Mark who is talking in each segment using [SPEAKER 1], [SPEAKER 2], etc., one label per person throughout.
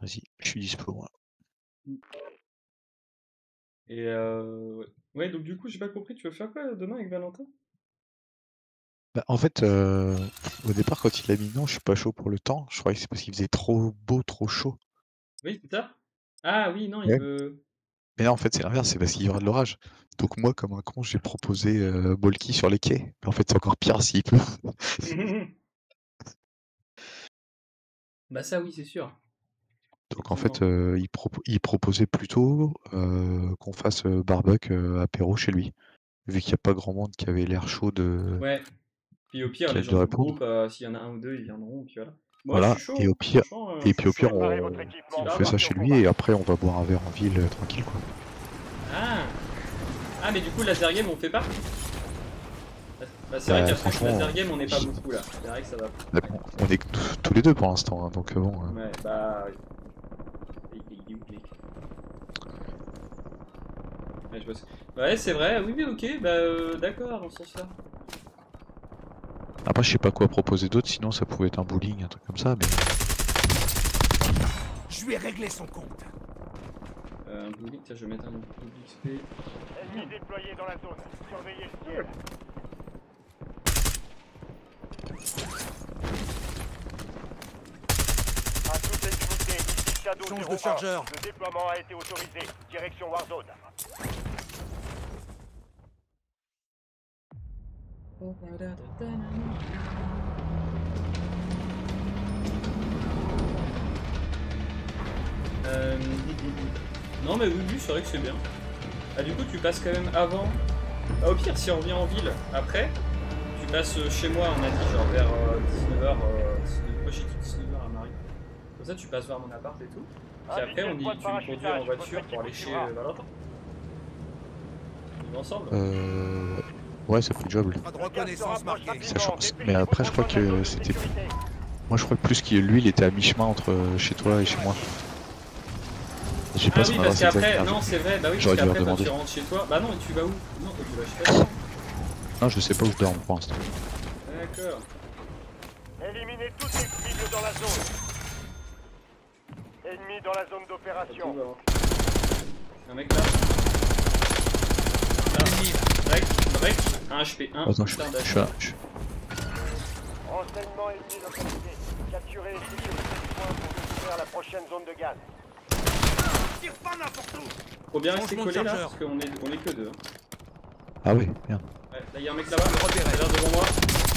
[SPEAKER 1] Vas-y, je suis dispo moi.
[SPEAKER 2] Et ouais. Ouais, donc du coup, j'ai pas compris, tu veux faire quoi demain avec Valentin?
[SPEAKER 1] Bah, en fait, au départ, quand il a mis non, je suis pas chaud pour le temps, je croyais que c'est parce qu'il faisait trop beau, trop chaud.
[SPEAKER 2] Oui, c'est ça? Ah oui, non, il
[SPEAKER 1] Ouais.
[SPEAKER 2] veut.
[SPEAKER 1] Mais là, en fait, c'est l'inverse, c'est parce qu'il y aura de l'orage. Donc moi, comme un con, j'ai proposé Molki sur les quais. Mais en fait, c'est encore pire s'il pleut.
[SPEAKER 2] Bah ça, oui, c'est sûr.
[SPEAKER 1] Donc en fait,
[SPEAKER 2] Effectivement.
[SPEAKER 1] il proposait plutôt qu'on fasse barbecue apéro chez lui. Vu qu'il n'y a pas grand monde qui avait l'air chaud
[SPEAKER 2] Ouais. Puis au pire, les gens
[SPEAKER 1] de
[SPEAKER 2] du
[SPEAKER 1] répondre.
[SPEAKER 2] groupe, s'il y en a un ou deux, ils viendront, puis voilà. Moi, je
[SPEAKER 1] Voilà,
[SPEAKER 2] suis chaud,
[SPEAKER 1] et au
[SPEAKER 2] hein.
[SPEAKER 1] pire,
[SPEAKER 2] Franchement, je
[SPEAKER 1] et
[SPEAKER 2] suis
[SPEAKER 1] puis au pire,
[SPEAKER 2] chaud.
[SPEAKER 3] Préparez votre
[SPEAKER 2] Petit
[SPEAKER 3] équipement,
[SPEAKER 1] on fait ça
[SPEAKER 3] parti
[SPEAKER 2] barbecue.
[SPEAKER 3] au
[SPEAKER 1] chez lui
[SPEAKER 3] combat.
[SPEAKER 1] et après on va boire un verre en ville tranquille quoi.
[SPEAKER 2] Ah! Ah, mais du coup, laser game, on fait pas? Bah, c'est vrai
[SPEAKER 1] Bah
[SPEAKER 2] qu'après ce
[SPEAKER 1] franchement,
[SPEAKER 2] laser game, on n'est pas beaucoup là. C'est vrai que ça va.
[SPEAKER 1] on est tous les deux pour l'instant, hein, donc bon.
[SPEAKER 2] Ouais, bah. Il est où, le mec? Ouais, je bosse. Ouais, c'est vrai, oui, oui, ok, bah d'accord, dans ce sens-là.
[SPEAKER 1] Après je sais pas quoi proposer d'autre, sinon ça pouvait être un bowling, un truc comme ça, mais.
[SPEAKER 4] Je lui ai réglé son compte.
[SPEAKER 2] Un bowling, tiens, je vais mettre un bowling XP.
[SPEAKER 3] Ennemis déployés dans la zone. Surveillez le ciel. À toute unité, ici Shadow
[SPEAKER 4] Change
[SPEAKER 3] 01.
[SPEAKER 4] de chargeur.
[SPEAKER 3] Le déploiement a été autorisé. Direction Warzone.
[SPEAKER 2] Non mais oui, oui, c'est vrai que c'est bien. Ah du coup tu passes quand même avant. Ah, au pire si on revient en ville après, tu passes chez moi, on a dit genre vers 19h. Moi j'ai dit 19h à Marie. Comme ça tu passes voir mon appart et tout. Puis après tu me conduis en voiture pour aller chez Valentin. On est ensemble.
[SPEAKER 1] Ouais, ça fait job.
[SPEAKER 4] Pas de reconnaissance marquée.
[SPEAKER 1] Mais après je crois que c'était. Moi je crois que plus qu'il lui il était à mi-chemin entre chez toi et chez moi. J'ai
[SPEAKER 2] Ah
[SPEAKER 1] pas
[SPEAKER 2] oui
[SPEAKER 1] son
[SPEAKER 2] parce
[SPEAKER 1] adresse
[SPEAKER 2] qu'après,
[SPEAKER 1] exacte.
[SPEAKER 2] non c'est vrai, bah oui parce
[SPEAKER 1] J'aurais dû leur
[SPEAKER 2] qu'après quand
[SPEAKER 1] demander.
[SPEAKER 2] tu rentres chez toi, bah non tu vas où? Non toi tu vas chez toi.
[SPEAKER 1] Non, je sais pas où je dors pour l'instant.
[SPEAKER 2] D'accord.
[SPEAKER 3] Éliminez toutes les cibles dans la zone. Ennemis dans la zone d'opération.
[SPEAKER 2] Un mec là. Break, 1 HP, 1.
[SPEAKER 1] Attends, je suis là.
[SPEAKER 3] Renseignement ennemi localisé. Capturez et sécurisez le point pour découvrir la prochaine zone de gaz.
[SPEAKER 4] Tire pas n'importe où.
[SPEAKER 2] Faut bien rester
[SPEAKER 4] Changement de
[SPEAKER 2] collé là,
[SPEAKER 4] chargeur.
[SPEAKER 2] parce qu'on est que deux. Hein.
[SPEAKER 1] Ah oui, bien.
[SPEAKER 2] Ouais, là y'a un mec là-bas,
[SPEAKER 4] repéré.
[SPEAKER 2] il a l'air devant moi.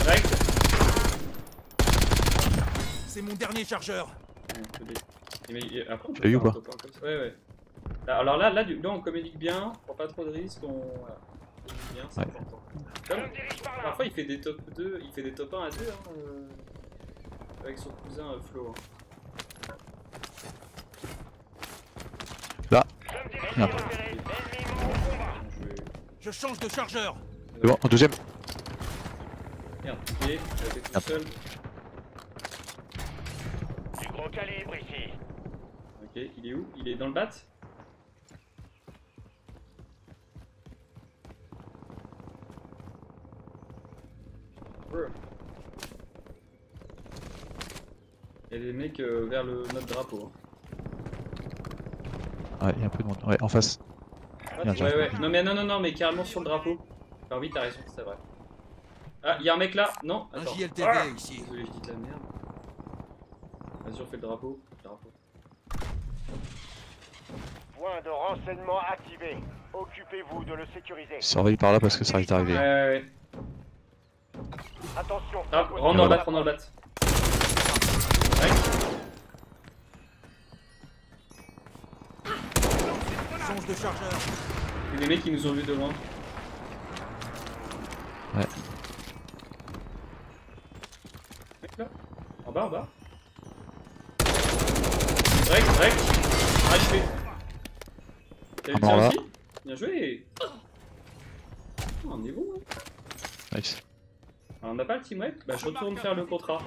[SPEAKER 2] Direct.
[SPEAKER 4] C'est mon dernier chargeur.
[SPEAKER 2] Mais après on peut
[SPEAKER 1] T'as eu
[SPEAKER 2] faire
[SPEAKER 1] ou
[SPEAKER 2] un
[SPEAKER 1] pas?
[SPEAKER 2] top 1 comme ça. Ouais, ouais. Alors là on communique bien, on prend pas trop de risques, on. Voilà. On communique bien, c'est important. Comme, parfois il fait des top 2, il fait des top 1 à 2 hein, avec son cousin Flo. Hein.
[SPEAKER 1] Là.
[SPEAKER 3] Merde.
[SPEAKER 4] Je change de chargeur.
[SPEAKER 1] C'est bon, en deuxième.
[SPEAKER 2] Merde, ok, j'étais tout seul.
[SPEAKER 3] Du gros calibre ici.
[SPEAKER 2] Ok, il est où? Il est dans le bat? Il y a des mecs vers notre drapeau.
[SPEAKER 1] Ouais, il y a un peu de monde. Ouais, en face.
[SPEAKER 2] Hein. Ouais. Non mais carrément sur le drapeau. Enfin oui, t'as raison, c'est vrai. Ah, il y a un mec là. Non,
[SPEAKER 4] Un
[SPEAKER 2] attends.
[SPEAKER 4] JLTV ici.
[SPEAKER 2] Désolé, je dis de la merde. Vas-y, on fait le drapeau.
[SPEAKER 3] Point de renseignement activé. Occupez-vous de le sécuriser.
[SPEAKER 1] Surveille par là parce que ça risque d'arriver.
[SPEAKER 2] Ouais.
[SPEAKER 3] Attention.
[SPEAKER 2] Ah, rentre dans le bat, Ouais.
[SPEAKER 4] Change de chargeur.
[SPEAKER 2] Il y a des mecs qui nous ont vus de loin.
[SPEAKER 1] Ouais.
[SPEAKER 2] Mec là. En bas. Break. HP. T'as eu
[SPEAKER 1] mort là.
[SPEAKER 2] aussi? Bien joué. Oh, on est bon. Hein.
[SPEAKER 1] Nice.
[SPEAKER 2] Alors, on n'a pas le team wipe? Bah je retourne faire le contrat.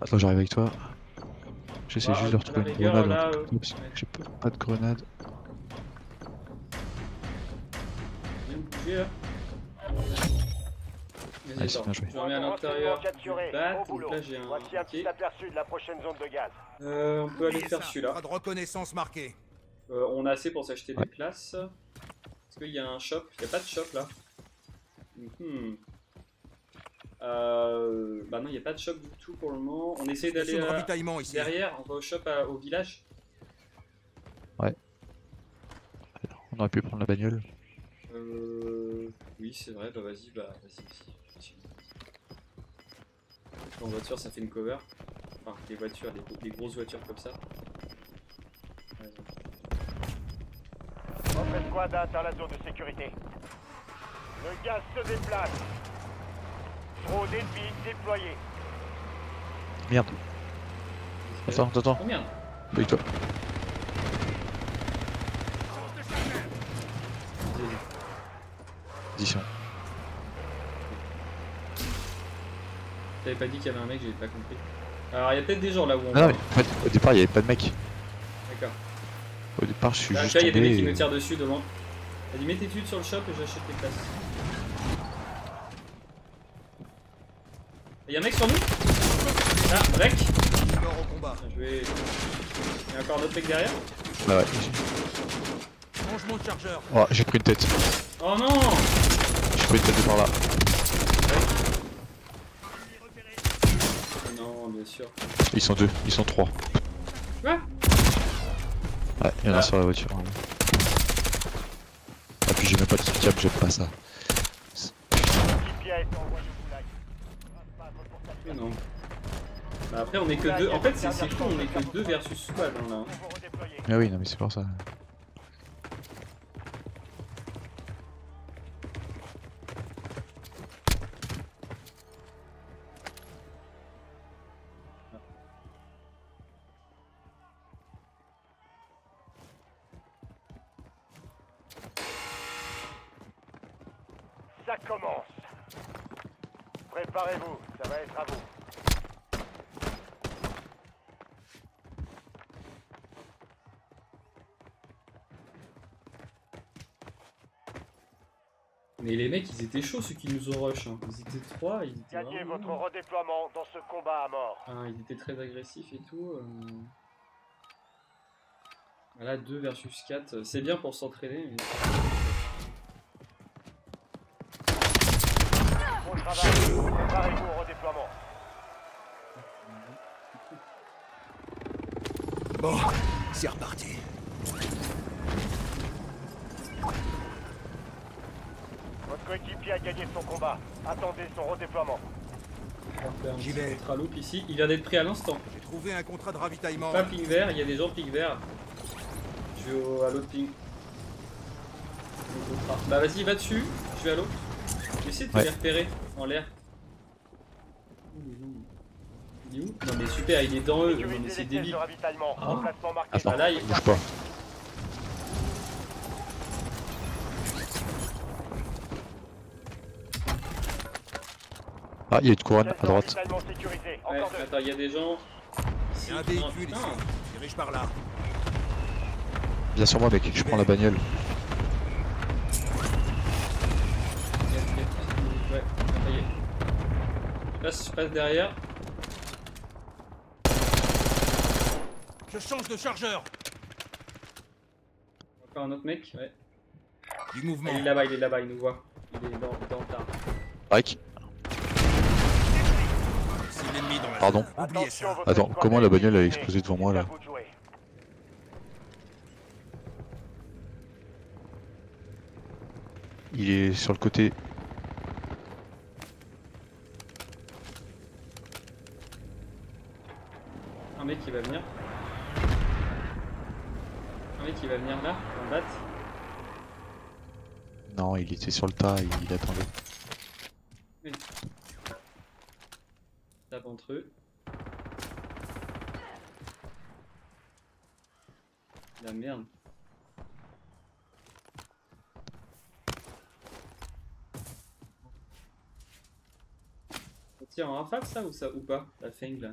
[SPEAKER 1] Attends, j'arrive avec toi. J'essaie juste de retrouver une grenade.
[SPEAKER 2] Là,
[SPEAKER 1] Oups, j'ai pas de grenade.
[SPEAKER 2] Viens me bouger là. Vas-y,
[SPEAKER 1] Ouais, c'est
[SPEAKER 2] attends,
[SPEAKER 1] bien joué.
[SPEAKER 2] je remets à
[SPEAKER 3] Renseignement
[SPEAKER 2] l'intérieur du
[SPEAKER 3] capturé.
[SPEAKER 2] bat,
[SPEAKER 3] Au
[SPEAKER 2] donc
[SPEAKER 3] boulot.
[SPEAKER 2] là j'ai un...
[SPEAKER 3] Voici un petit
[SPEAKER 2] ok.
[SPEAKER 3] aperçu de la prochaine zone de gaz.
[SPEAKER 2] On peut aller
[SPEAKER 4] Oubliez
[SPEAKER 2] faire
[SPEAKER 4] ça,
[SPEAKER 2] celui-là.
[SPEAKER 4] pas de reconnaissance marquée.
[SPEAKER 2] On a assez pour s'acheter
[SPEAKER 1] Ouais.
[SPEAKER 2] des places. Est-ce qu'il y a un shop? Il n'y a pas de shop là. Bah non, il n'y a pas de shop du tout pour le moment. On essaie d'aller
[SPEAKER 4] Station de ravitaillement ici.
[SPEAKER 2] derrière, on va au shop au village.
[SPEAKER 1] On aurait pu prendre la bagnole.
[SPEAKER 2] Oui, c'est vrai, bah vas-y, vas-y. En voiture, ça fait une cover. Enfin, les voitures, les grosses voitures comme ça. Ouais.
[SPEAKER 3] Votre escouade a atteint la zone de sécurité. Le gaz se déplace. Drone ennemi déployé.
[SPEAKER 1] Merde. Attends.
[SPEAKER 2] Oh merde.
[SPEAKER 1] Bouge-toi. Position.
[SPEAKER 2] T'avais pas dit qu'il y avait un mec, j'avais pas compris. Alors il y a peut-être des gens là où on
[SPEAKER 1] Ah non,
[SPEAKER 2] va.
[SPEAKER 1] mais en fait, au départ, il n'y avait pas de mec.
[SPEAKER 2] D'accord.
[SPEAKER 1] Au départ, je suis
[SPEAKER 2] Là,
[SPEAKER 1] juste
[SPEAKER 2] il y a des
[SPEAKER 1] tombé.
[SPEAKER 2] mecs qui me
[SPEAKER 1] et-
[SPEAKER 2] tirent dessus de loin. Elle dit mets tes tudes sur le shop et j'achète tes places. Il y a un mec sur nous. Ah, rec.
[SPEAKER 4] Mort au combat.
[SPEAKER 2] Je vais... Il y a encore un autre mec derrière.
[SPEAKER 1] Bah ouais.
[SPEAKER 4] Changement de chargeur.
[SPEAKER 1] Oh, j'ai pris une tête.
[SPEAKER 2] Oh non.
[SPEAKER 1] J'ai pris une tête de par là.
[SPEAKER 2] Non, bien sûr.
[SPEAKER 1] Ils sont deux, ils sont trois.
[SPEAKER 2] Quoi?
[SPEAKER 1] Ouais, il y en a
[SPEAKER 2] Ah.
[SPEAKER 1] sur la voiture. Ah, puis j'ai même pas de kill cam, j'aime pas ça.
[SPEAKER 3] Équipier a été envoyé au goulag. Rapace pour
[SPEAKER 2] Mais
[SPEAKER 3] sa
[SPEAKER 2] non. Bah après on est que deux. En fait c'est con, on est que deux versus squad hein, là.
[SPEAKER 3] Nouveau redéployé.
[SPEAKER 1] Ah oui, non mais c'est pour ça.
[SPEAKER 3] Ça commence. Préparez-vous, ça va être à vous.
[SPEAKER 2] Mais les mecs ils étaient chauds ceux qui nous ont rush. Hein. Ils étaient trois, ils étaient
[SPEAKER 3] Gagnez
[SPEAKER 2] vraiment-
[SPEAKER 3] votre redéploiement dans ce combat à mort.
[SPEAKER 2] Ah, ils étaient très agressifs et tout. Voilà, 2 versus 4. C'est bien pour s'entraîner. Mais...
[SPEAKER 3] Bon travail, préparez-vous au redéploiement.
[SPEAKER 4] Bon, c'est reparti.
[SPEAKER 3] Votre coéquipier a gagné son combat. Attendez son redéploiement.
[SPEAKER 2] On va faire un
[SPEAKER 4] J'y
[SPEAKER 2] petit
[SPEAKER 4] vais.
[SPEAKER 2] contraloop ici. Il vient d'être pris à l'instant.
[SPEAKER 4] J'ai trouvé un contrat de ravitaillement.
[SPEAKER 2] Pas ping vert, il y a des gens ping vert. Je vais à l'autre ping. Bah vas-y, va dessus. Je vais à l'autre. Je vais essayer de te
[SPEAKER 1] Ouais.
[SPEAKER 2] les repérer en l'air. Il est où? Non mais super, il est dans eux. Non mais
[SPEAKER 3] Sécurisez
[SPEAKER 2] c'est
[SPEAKER 3] les pièces
[SPEAKER 2] débile.
[SPEAKER 3] de ravitaillement.
[SPEAKER 2] Ah.
[SPEAKER 3] Emplacement marqué.
[SPEAKER 1] Attends,
[SPEAKER 2] Ah, là, il-
[SPEAKER 1] bouge pas. Ah, il y a une couronne
[SPEAKER 3] Pièces
[SPEAKER 1] à
[SPEAKER 3] de
[SPEAKER 1] droite.
[SPEAKER 3] ravitaillement sécurisées.
[SPEAKER 2] Ouais,
[SPEAKER 3] Encore deux.
[SPEAKER 2] attends, il y a des gens.
[SPEAKER 4] Il y a un
[SPEAKER 2] Non,
[SPEAKER 4] véhicule
[SPEAKER 2] putain.
[SPEAKER 4] ici. Dirige par là.
[SPEAKER 1] Viens sur moi, mec, je prends la bagnole.
[SPEAKER 2] Ouais, ça y est. Je passe derrière.
[SPEAKER 4] Je change de chargeur.
[SPEAKER 2] Encore un autre mec. Ouais.
[SPEAKER 4] Du mouvement.
[SPEAKER 2] Il est là-bas, il nous voit. Il est dans le tas.
[SPEAKER 1] Break.
[SPEAKER 4] C'est l'ennemi dans la
[SPEAKER 1] Pardon.
[SPEAKER 4] zone. Oubliez
[SPEAKER 3] Attention,
[SPEAKER 4] ça.
[SPEAKER 3] votre
[SPEAKER 1] Attends,
[SPEAKER 3] escouade
[SPEAKER 1] comment la bagnole a
[SPEAKER 3] éliminée.
[SPEAKER 1] explosé devant moi là?
[SPEAKER 3] À vous de jouer.
[SPEAKER 1] Il est sur le côté.
[SPEAKER 2] Un mec qui va venir. Un mec qui va venir là, pour me battre.
[SPEAKER 1] Non, il était sur le tas, il attendait.
[SPEAKER 2] Tape entre eux. La merde. Ça tire en rafale ça ou pas? La feng là.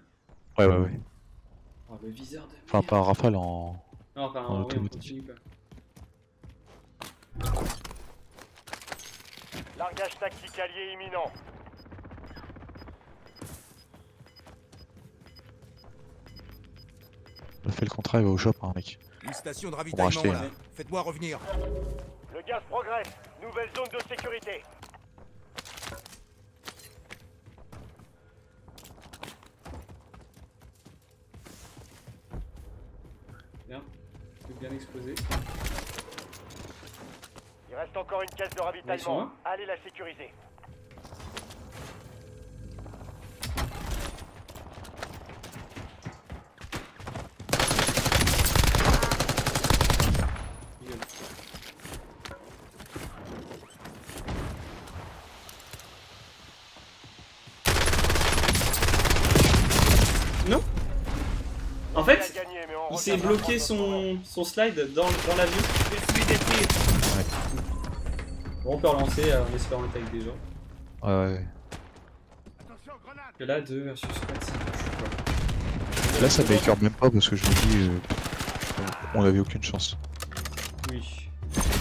[SPEAKER 1] Ouais, ouais, ouais.
[SPEAKER 2] Oh, le viseur de
[SPEAKER 1] Enfin,
[SPEAKER 2] merde.
[SPEAKER 1] pas un rafale en.
[SPEAKER 2] Non, enfin,
[SPEAKER 1] en
[SPEAKER 2] oui, on
[SPEAKER 1] automatique.
[SPEAKER 2] continue quoi.
[SPEAKER 3] Largage tactique allié imminent.
[SPEAKER 1] On a fait le contrat, il va au shop, hein, mec.
[SPEAKER 4] Une station de
[SPEAKER 1] racheter,
[SPEAKER 4] ravitaillement là.
[SPEAKER 1] hein.
[SPEAKER 4] Faites-moi revenir.
[SPEAKER 3] Le gaz progresse. Nouvelle zone de sécurité.
[SPEAKER 2] Bien. C'est bien explosé.
[SPEAKER 3] Il reste encore une caisse de
[SPEAKER 2] Ils sont
[SPEAKER 3] ravitaillement.
[SPEAKER 2] là
[SPEAKER 3] Allez la sécuriser.
[SPEAKER 2] Rigole. Non. En fait,
[SPEAKER 3] Il a gagné, mais on
[SPEAKER 2] il s'est
[SPEAKER 3] reviendra
[SPEAKER 2] bloqué
[SPEAKER 3] prendre
[SPEAKER 2] son slide dans l'avion.
[SPEAKER 4] Je suis des tirs.
[SPEAKER 2] Bon, on peut relancer en espérant être avec des gens.
[SPEAKER 1] Ouais.
[SPEAKER 3] Attention, grenade.
[SPEAKER 2] Que là, 2 versus 4,
[SPEAKER 1] Là, ça m'écœure même pas parce que je me dis, on avait aucune chance.
[SPEAKER 2] Oui.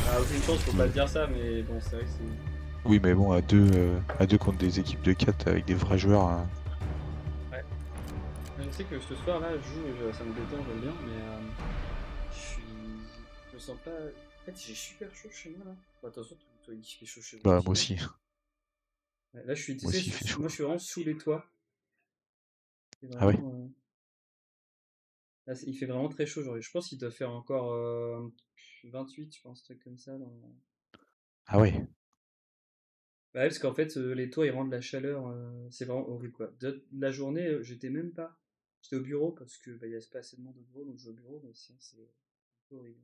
[SPEAKER 2] Ah, aucune chance, faut pas dire ça, mais bon, c'est vrai que c'est.
[SPEAKER 1] Oui, mais bon, à deux contre des équipes de 4 avec des vrais joueurs. Hein.
[SPEAKER 2] Je sais que ce soir là, je joue, ça me détend, j'aime bien, mais je me sens pas. En fait, j'ai super chaud chez moi là. Bon, attention, toi il fait chaud chez vous.
[SPEAKER 1] Bah, moi aussi.
[SPEAKER 2] Ouais, là, je suis, tu
[SPEAKER 1] Moi
[SPEAKER 2] sais,
[SPEAKER 1] aussi, il fait chaud.
[SPEAKER 2] moi je suis vraiment sous les toits. C'est
[SPEAKER 1] Ah ouais.
[SPEAKER 2] vraiment, là, il fait vraiment très chaud aujourd'hui. Je pense qu'il doit faire encore 28, je pense, un truc comme ça.
[SPEAKER 1] Ah ouais.
[SPEAKER 2] Bah ouais, parce qu'en fait, les toits ils rendent la chaleur, c'est vraiment horrible quoi. De la journée, j'étais même pas. J'étais au bureau parce que bah, y a pas assez de monde au bureau, donc je vais au bureau, mais sinon c'est un peu horrible.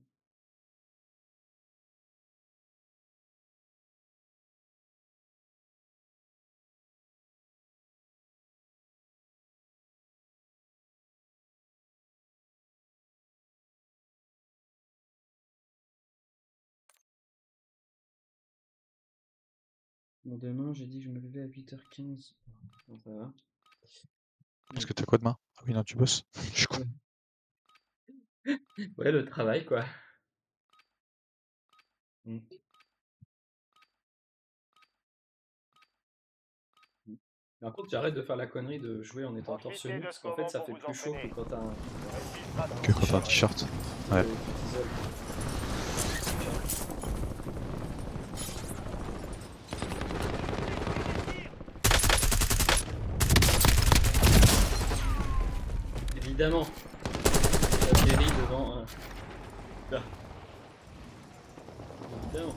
[SPEAKER 2] Bon, demain, j'ai dit que je me levais à 8h15. Bon, ça va.
[SPEAKER 1] Parce que t'as quoi demain? Ah oui, non, tu bosses. Je suis con.
[SPEAKER 2] Ouais, le travail, quoi. Par contre, j'arrête de faire la connerie de jouer en étant torse nu, parce qu'en fait, ça fait plus chaud que quand t'as un
[SPEAKER 1] Que quand t'as un t-shirt. Ouais.
[SPEAKER 2] qui t'isole. Évidemment, j'atterris devant un. Là. Évidemment.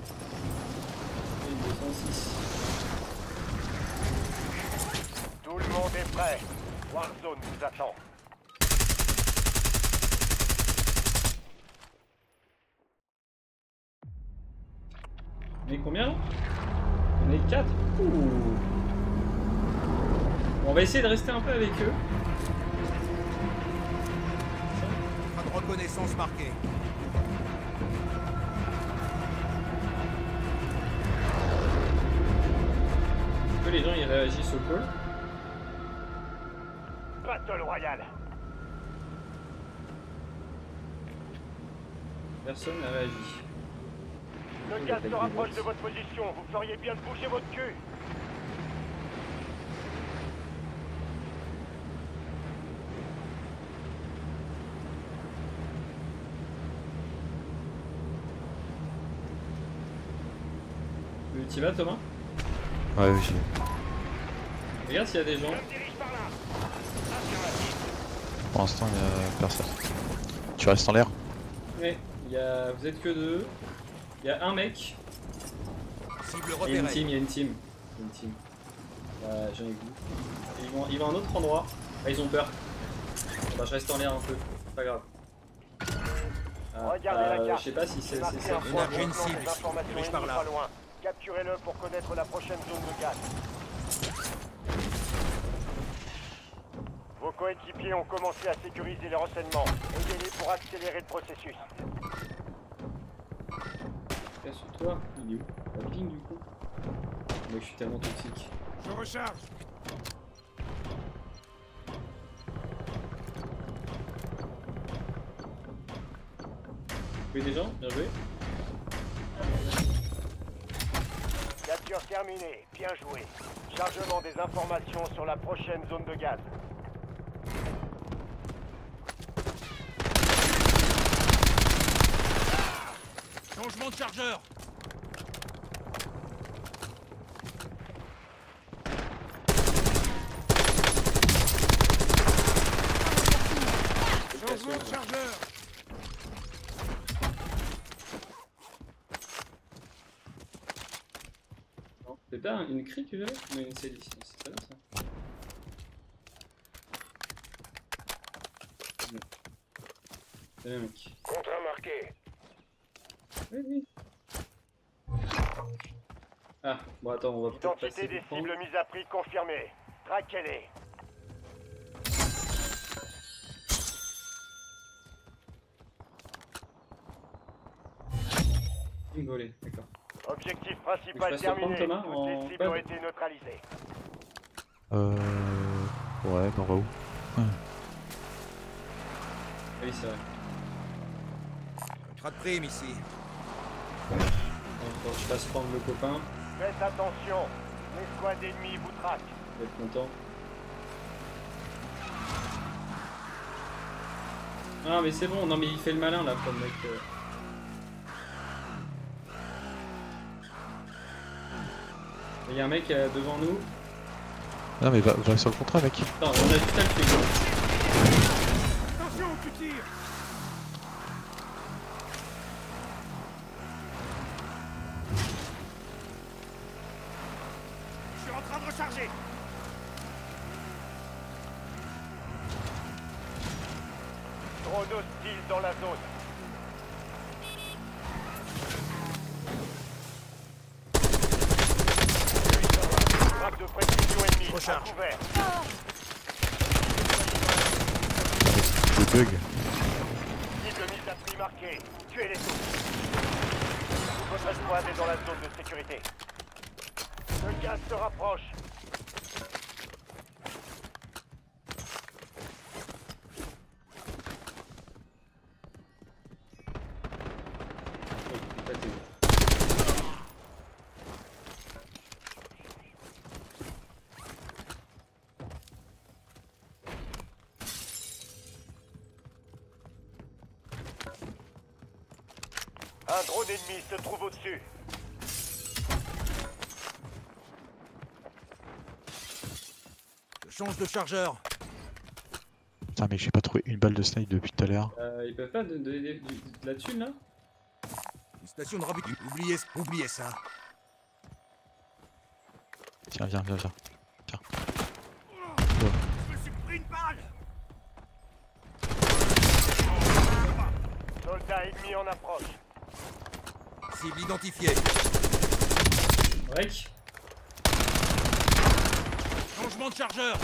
[SPEAKER 2] Une 206.
[SPEAKER 3] Tout le monde est prêt. Warzone vous attend.
[SPEAKER 2] On est combien là? On est 4. Ouh. Bon, on va essayer de rester un peu avec eux.
[SPEAKER 4] Pas de reconnaissance marquée.
[SPEAKER 2] Que les gens ils réagissent au call.
[SPEAKER 3] Battle Royale.
[SPEAKER 2] Personne n'a réagi.
[SPEAKER 3] Le gaz se rapproche de votre position. Vous feriez bien de bouger votre cul.
[SPEAKER 2] Tu y vas, Thomas?
[SPEAKER 1] Ouais, oui, j'y vais.
[SPEAKER 2] Regarde s'il y a des gens.
[SPEAKER 3] Je me dirige par là.
[SPEAKER 1] Pour l'instant, il y a personne. Tu restes en l'air?
[SPEAKER 2] Ouais, vous êtes que 2. Il y a un mec.
[SPEAKER 4] Cible
[SPEAKER 2] Il y a une
[SPEAKER 4] repérée.
[SPEAKER 2] team, il y a une team. Bah, j'en ai vu. Ils vont à un autre endroit. Ah, ils ont peur. Bah, je reste en l'air un peu. C'est pas grave.
[SPEAKER 3] Regardez la carte.
[SPEAKER 2] Je sais pas si c'est
[SPEAKER 3] Marquez
[SPEAKER 2] ça.
[SPEAKER 3] un point
[SPEAKER 4] J'ai une
[SPEAKER 3] contenant
[SPEAKER 4] cible
[SPEAKER 3] des
[SPEAKER 4] ici.
[SPEAKER 3] informations
[SPEAKER 4] Dirige par
[SPEAKER 3] ennemies
[SPEAKER 4] là.
[SPEAKER 3] pas loin. Capturez-le pour connaître la prochaine zone de gaz. Vos coéquipiers ont commencé à sécuriser les renseignements. Aidez-les pour accélérer le processus.
[SPEAKER 2] Là, sur toi, il est où? La ping du coup. Moi je suis tellement toxique.
[SPEAKER 4] Je recharge.
[SPEAKER 2] Vous voyez des gens? Bien joué.
[SPEAKER 3] Capture terminée. Bien joué. Chargement des informations sur la prochaine zone de gaz.
[SPEAKER 4] Changement de chargeur. Changement de chargeur.
[SPEAKER 2] Non, c'est pas une cri que j'avais? Mais c'est ça là ça. C'est le mec.
[SPEAKER 3] Contrat marqué.
[SPEAKER 2] Oui, oui. Ah, bon attends, on va peut-être passer
[SPEAKER 3] Identité des
[SPEAKER 2] du temps.
[SPEAKER 3] cibles mises à prix confirmée. Traquez-les.
[SPEAKER 2] Une volée, d'accord.
[SPEAKER 3] Objectif
[SPEAKER 2] Je
[SPEAKER 3] principal
[SPEAKER 2] passe le
[SPEAKER 3] terminé.
[SPEAKER 2] point, Thomas,
[SPEAKER 3] Toutes
[SPEAKER 2] en
[SPEAKER 3] les cibles
[SPEAKER 2] bad.
[SPEAKER 3] ont été neutralisées.
[SPEAKER 1] Ouais, mais on va où?
[SPEAKER 2] Ah oui, c'est vrai.
[SPEAKER 4] Contrat de prime ici.
[SPEAKER 2] Quand je passe prendre le copain,
[SPEAKER 3] Faites attention. L'escouade ennemie vous traque.
[SPEAKER 2] je vais être content. Ah mais c'est bon, non mais il fait le malin là, comme mec. Il y a un mec devant nous.
[SPEAKER 1] Non mais va sur le contrat mec.
[SPEAKER 2] Attends, on a juste à le tuer.
[SPEAKER 4] Attention, tu tires. Je suis en train de recharger.
[SPEAKER 3] Drone hostile dans la zone. Frappe de précision ennemie.
[SPEAKER 4] Recharge.
[SPEAKER 3] À couvert.
[SPEAKER 1] Le bug.
[SPEAKER 3] Cible mise à prix marquée. Tuez-les tous. Votre escouade est dans la zone de sécurité. Le gaz se rapproche.
[SPEAKER 2] Oh, putain, t'es-
[SPEAKER 3] Un drone ennemi se trouve au-dessus.
[SPEAKER 4] Je change de chargeur.
[SPEAKER 1] Putain mec, j'ai pas trouvé une balle de snipe depuis tout à l'heure.
[SPEAKER 2] Ils peuvent pas donner de la thune là?
[SPEAKER 4] Une station de ravitaillement. Oubliez ça.
[SPEAKER 1] Tiens, viens.
[SPEAKER 4] Je me suis pris une balle.
[SPEAKER 3] Soldat ennemi en approche.
[SPEAKER 4] Cible identifiée.
[SPEAKER 2] Break.
[SPEAKER 4] Changement de chargeur.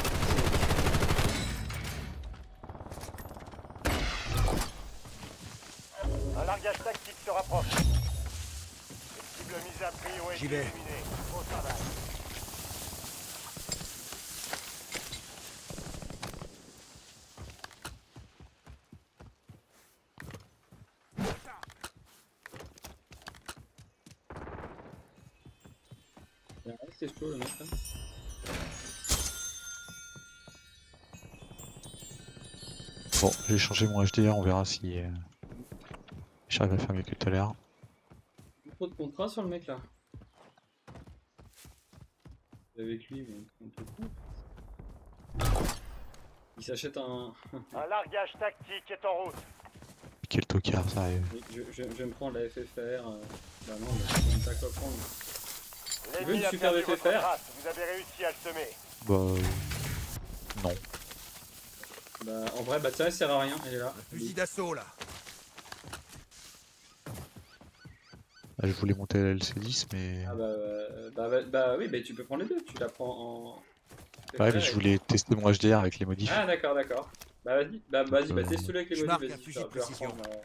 [SPEAKER 3] Un largage tactique se rapproche. Les cibles mises à prix ont été
[SPEAKER 4] J'y vais.
[SPEAKER 3] éliminées. Au travail.
[SPEAKER 2] C'est chaud le mec là.
[SPEAKER 1] Bon, j'ai changé mon HDR, on verra si j'arrive à faire mieux que tout à l'heure.
[SPEAKER 2] Trop de contrats sur le mec là. Avec lui, mais un peu con. Il s'achète un.
[SPEAKER 3] Un largage tactique est en route.
[SPEAKER 1] Quel tocard ça arrive.
[SPEAKER 2] Je vais me prendre la FFR. Bah non, mais je sais même pas quoi prendre. Tu veux
[SPEAKER 3] L'ennemi
[SPEAKER 2] une
[SPEAKER 3] a
[SPEAKER 2] super
[SPEAKER 3] perdu votre
[SPEAKER 2] FFR?
[SPEAKER 3] trace. Vous avez réussi à le semer.
[SPEAKER 1] Bah... Non.
[SPEAKER 2] Bah en vrai, bah ça elle sert à rien, elle est là.
[SPEAKER 4] Un fusil d'assaut là.
[SPEAKER 1] Là, je voulais monter la LC10 mais...
[SPEAKER 2] Ah bah oui, bah tu peux prendre les deux, tu la prends en.
[SPEAKER 1] Ouais mais je voulais tester mon HDR avec les modifs.
[SPEAKER 2] Ah d'accord. Bah vas-y, bah teste-le avec les
[SPEAKER 4] Je
[SPEAKER 2] modifs,
[SPEAKER 4] marque un
[SPEAKER 2] vas-y,
[SPEAKER 4] fusil de
[SPEAKER 2] tu vas
[SPEAKER 4] précision.
[SPEAKER 2] reprendre,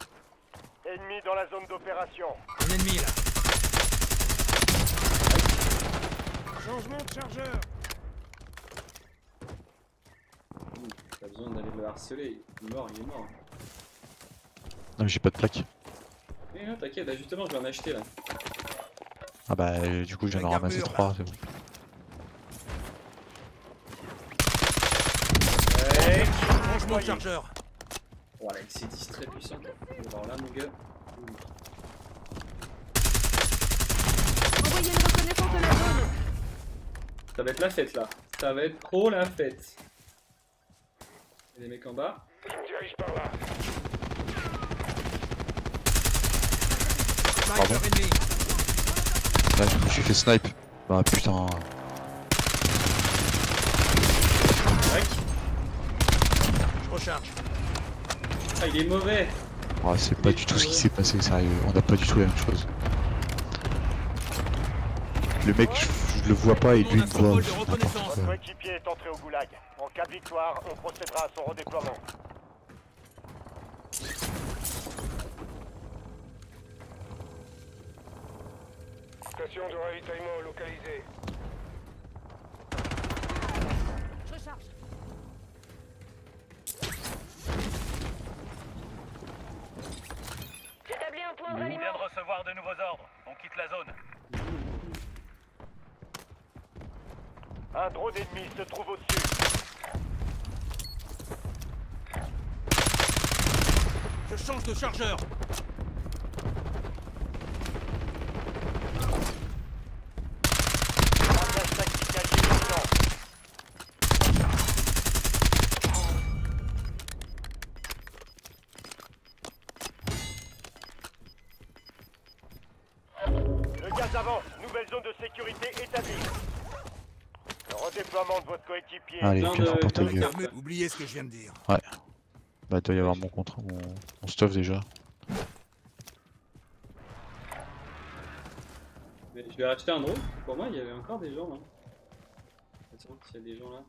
[SPEAKER 3] Ennemi dans la zone d'opération.
[SPEAKER 4] Un ennemi là. Changement de chargeur.
[SPEAKER 2] T'as besoin d'aller le harceler, il est mort.
[SPEAKER 1] Non mais j'ai pas de plaque.
[SPEAKER 2] Eh non, t'inquiète, là justement je vais en acheter là.
[SPEAKER 1] Ah bah du coup je viens de ramasser 3, c'est bon.
[SPEAKER 2] Ouais.
[SPEAKER 4] Changement de chargeur.
[SPEAKER 2] Voilà, c'est 10 très puissant. Alors là mon gars.
[SPEAKER 5] Envoyez une reconnaissance de la zone.
[SPEAKER 2] Ça va être la fête là. Ça va être trop la fête. Il y a des mecs en bas.
[SPEAKER 3] Je me dirige par là.
[SPEAKER 4] Sniper ennemi.
[SPEAKER 1] Ouais, je me suis fait snipe. Bah putain.
[SPEAKER 2] Tac.
[SPEAKER 4] Je recharge.
[SPEAKER 2] Ah, il est mauvais.
[SPEAKER 1] Oh, c'est pas du tout ce qui s'est passé, sérieux. On a pas du tout la même chose. Le mec, je le vois pas et lui il me voit.
[SPEAKER 4] Protocole de
[SPEAKER 1] c'est n'importe
[SPEAKER 4] reconnaissance.
[SPEAKER 1] quoi.
[SPEAKER 3] Votre coéquipier est entré au goulag. En cas de victoire, on procédera à son redéploiement. Station de ravitaillement localisée.
[SPEAKER 5] Je recharge.
[SPEAKER 6] J'établis un point de
[SPEAKER 3] On
[SPEAKER 6] ralliement.
[SPEAKER 3] vient de recevoir de nouveaux ordres. On quitte la zone. Un drone ennemi se trouve au-dessus.
[SPEAKER 4] Je change de chargeur.
[SPEAKER 3] Braquage tactique imminent. Le gaz avance. Nouvelle zone de sécurité établie. Le redéploiement de votre coéquipier.
[SPEAKER 1] Allez,
[SPEAKER 2] Plein
[SPEAKER 1] bien
[SPEAKER 2] de-
[SPEAKER 1] pour ta
[SPEAKER 2] plein de
[SPEAKER 1] gueule.
[SPEAKER 2] cartes.
[SPEAKER 4] Oubliez ce que je viens de dire.
[SPEAKER 1] Bah, il doit y avoir mon contrat, mon stuff déjà.
[SPEAKER 2] Mais je vais racheter un drone. Pour moi, il y avait encore des gens là. Attends, s'il y a des gens là.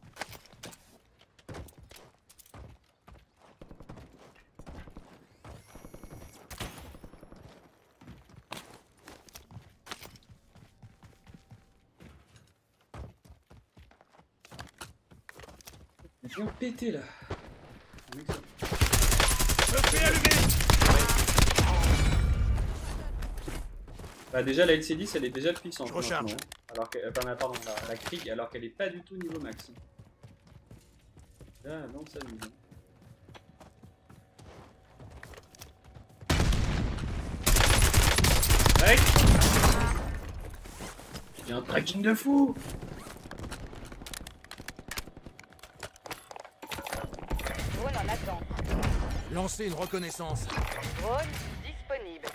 [SPEAKER 2] Il vient péter là. Un mec, ça-
[SPEAKER 4] Je fais allumer.
[SPEAKER 2] Bah déjà la LC10 elle est déjà puissante.
[SPEAKER 4] Je recharge.
[SPEAKER 2] maintenant, hein. Alors que, pardon, la Krieg alors qu'elle est pas du tout niveau max. Là non ça nous. Mec, il y a un tracking de fou.
[SPEAKER 6] Drone en attente.
[SPEAKER 4] Lancez une reconnaissance.
[SPEAKER 6] Drone disponible.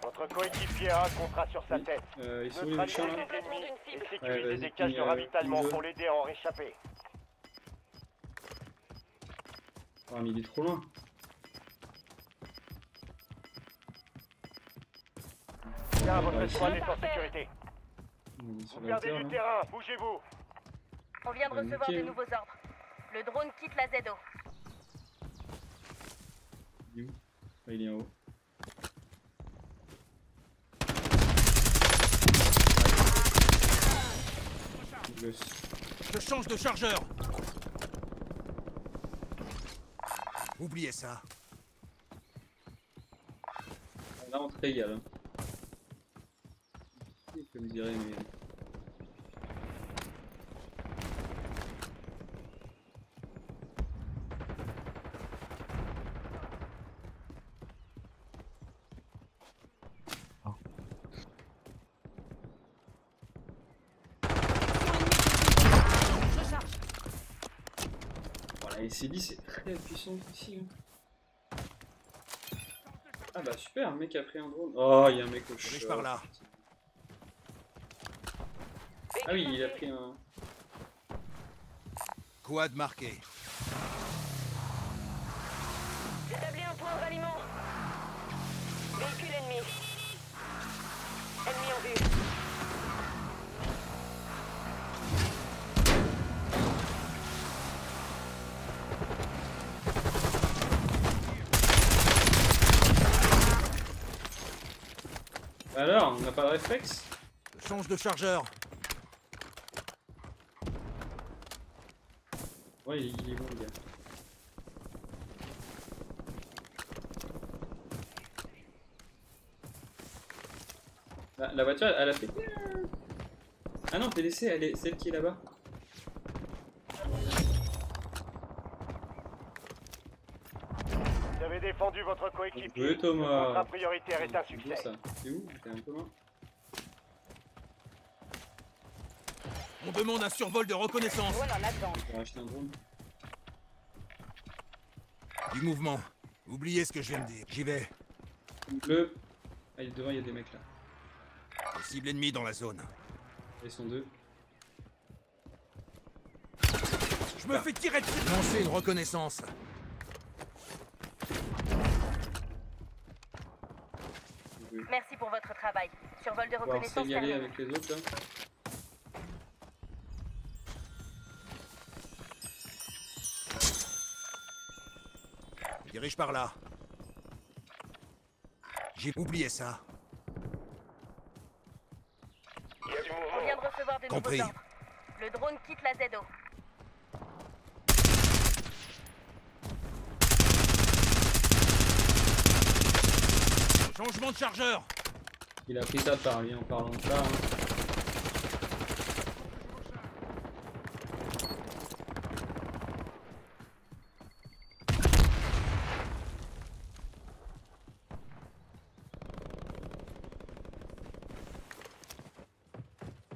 [SPEAKER 3] Votre coéquipier a un contrat sur sa tête.
[SPEAKER 2] Ils sont où les méchants là?
[SPEAKER 3] Neutralisez les ennemis et
[SPEAKER 2] Ouais,
[SPEAKER 3] sécurisez
[SPEAKER 2] vas-y,
[SPEAKER 3] des caches de
[SPEAKER 2] ping,
[SPEAKER 3] ravitaillement
[SPEAKER 2] ping-le.
[SPEAKER 3] pour l'aider à en réchapper.
[SPEAKER 2] Oh mais il est trop loin.
[SPEAKER 3] Bien, votre
[SPEAKER 2] Ouais,
[SPEAKER 3] escouade
[SPEAKER 6] ici.
[SPEAKER 3] est en sécurité.
[SPEAKER 2] Il est sur
[SPEAKER 3] Vous
[SPEAKER 2] la
[SPEAKER 3] gardez
[SPEAKER 2] hauteur,
[SPEAKER 3] du
[SPEAKER 2] là.
[SPEAKER 3] terrain, bougez-vous.
[SPEAKER 6] On vient de
[SPEAKER 2] Ouais,
[SPEAKER 6] recevoir
[SPEAKER 2] nickel.
[SPEAKER 6] de nouveaux ordres. Le drone quitte la ZO.
[SPEAKER 2] Il est où? Ah, il est en haut. Gosse.
[SPEAKER 4] Je change de chargeur. Oubliez ça.
[SPEAKER 2] Là on se régale. Hein. Comme dirait mais...
[SPEAKER 5] Je recharge.
[SPEAKER 2] Voilà, et CD c'est très puissant ici. Hein. Ah bah super, un mec a pris un drone. Oh, il y a un mec au
[SPEAKER 4] Dirige par là.
[SPEAKER 2] Ah oui, il a pris un...
[SPEAKER 4] Quad marqué.
[SPEAKER 6] J'établis un point de ralliement. Véhicule ennemi. Ennemi en vue.
[SPEAKER 2] Alors, on n'a pas de réflexe?
[SPEAKER 4] Je change de chargeur.
[SPEAKER 2] Ouais, il est bon le gars. La voiture, elle a fait... Ah non, TDC, elle est celle qui est là-bas.
[SPEAKER 3] Vous avez défendu votre coéquipier.
[SPEAKER 2] Oui, Thomas.
[SPEAKER 3] Le contrat prioritaire est un
[SPEAKER 2] C'est beau,
[SPEAKER 3] succès.
[SPEAKER 2] ça. C'est où? T'es un peu loin.
[SPEAKER 4] On demande un survol de reconnaissance.
[SPEAKER 6] Drone en attente.
[SPEAKER 2] On va acheter un drone.
[SPEAKER 4] Du mouvement. Oubliez ce que je viens de dire. J'y vais.
[SPEAKER 2] Bleu. Ah, devant, il y a des mecs là.
[SPEAKER 4] Cible ennemie dans la zone.
[SPEAKER 2] Ils sont deux.
[SPEAKER 4] Je me fais tirer dessus. Lancez une reconnaissance.
[SPEAKER 6] Merci pour votre travail. Survol de
[SPEAKER 2] On va pouvoir
[SPEAKER 6] reconnaissance
[SPEAKER 2] s'égaler
[SPEAKER 6] terminé.
[SPEAKER 2] avec les autres là.
[SPEAKER 4] Dirige par là. J'ai oublié ça.
[SPEAKER 3] Il y a du
[SPEAKER 6] On
[SPEAKER 3] mouvement.
[SPEAKER 6] vient de recevoir de
[SPEAKER 4] Compris.
[SPEAKER 6] nouveaux ordres. Le drone quitte la ZO.
[SPEAKER 4] Changement de chargeur.
[SPEAKER 2] Il a pris ça par lui en parlant de ça. Hein.